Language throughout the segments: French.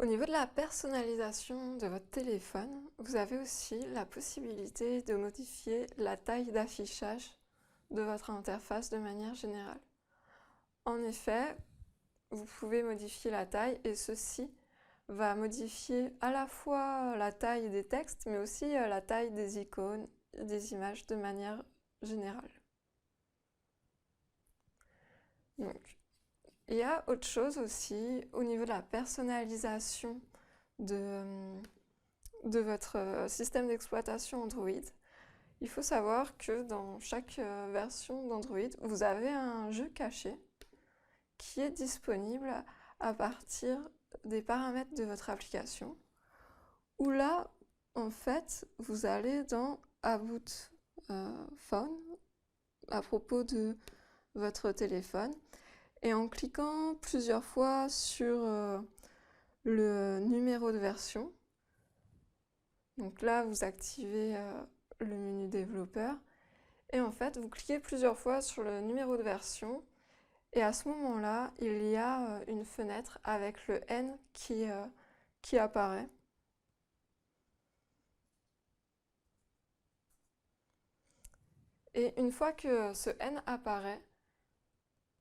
Au niveau de la personnalisation de votre téléphone, vous avez aussi la possibilité de modifier la taille d'affichage de votre interface de manière générale. En effet, vous pouvez modifier la taille et ceci va modifier à la fois la taille des textes, mais aussi la taille des icônes, des images de manière générale. Donc, il y a autre chose aussi au niveau de la personnalisation de votre système d'exploitation Android. Il faut savoir que dans chaque version d'Android, vous avez un jeu caché qui est disponible à partir des paramètres de votre application, où là, en fait, vous allez dans About Phone, à propos de votre téléphone, et en cliquant plusieurs fois sur le numéro de version, donc là, vous activez le menu développeur, et en fait, vous cliquez plusieurs fois sur le numéro de version, et à ce moment-là, il y a une fenêtre avec le N qui apparaît. Et une fois que ce N apparaît,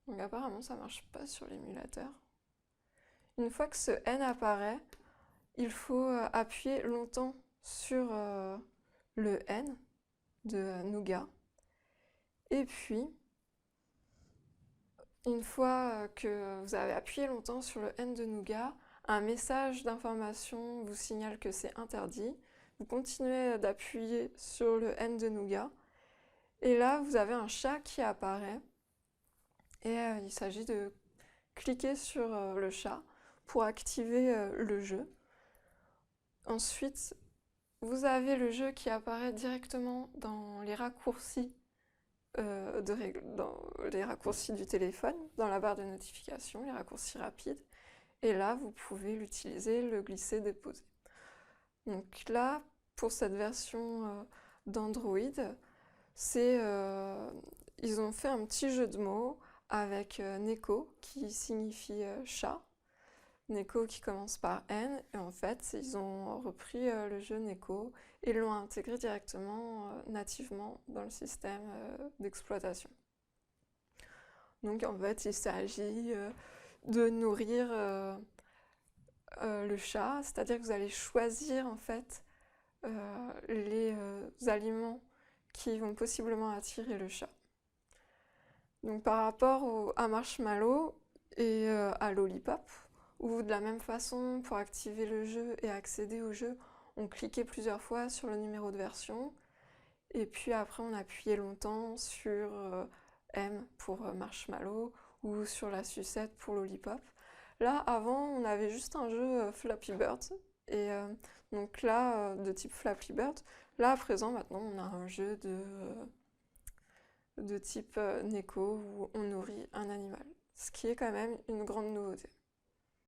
donc apparemment ça marche pas sur l'émulateur, une fois que ce N apparaît, il faut appuyer longtemps sur le N de Nougat. Et puis, une fois que vous avez appuyé longtemps sur le N de Nougat, un message d'information vous signale que c'est interdit. Vous continuez d'appuyer sur le N de Nougat. Et là, vous avez un chat qui apparaît. Et il s'agit de cliquer sur le chat pour activer le jeu. Ensuite, vous avez le jeu qui apparaît directement dans les raccourcis dans les raccourcis du téléphone, dans la barre de notification, les raccourcis rapides. Et là, vous pouvez l'utiliser, le glisser, déposer. Donc là, pour cette version d'Android, ils ont fait un petit jeu de mots avec Neko, qui signifie chat, Neko qui commence par N, et en fait, ils ont repris le jeu Neko et l'ont intégré directement, nativement, dans le système d'exploitation. Donc en fait, il s'agit de nourrir le chat, c'est-à-dire que vous allez choisir en fait les aliments qui vont possiblement attirer le chat. Donc par rapport à Marshmallow et à Lollipop, où de la même façon, pour activer le jeu et accéder au jeu, on cliquait plusieurs fois sur le numéro de version, et puis après on appuyait longtemps sur M pour Marshmallow, ou sur la sucette pour Lollipop. Là, avant, on avait juste un jeu Flappy Bird, et donc là, de type Flappy Bird. Là, à présent, maintenant, on a un jeu de type Neko, où on nourrit un animal, ce qui est quand même une grande nouveauté.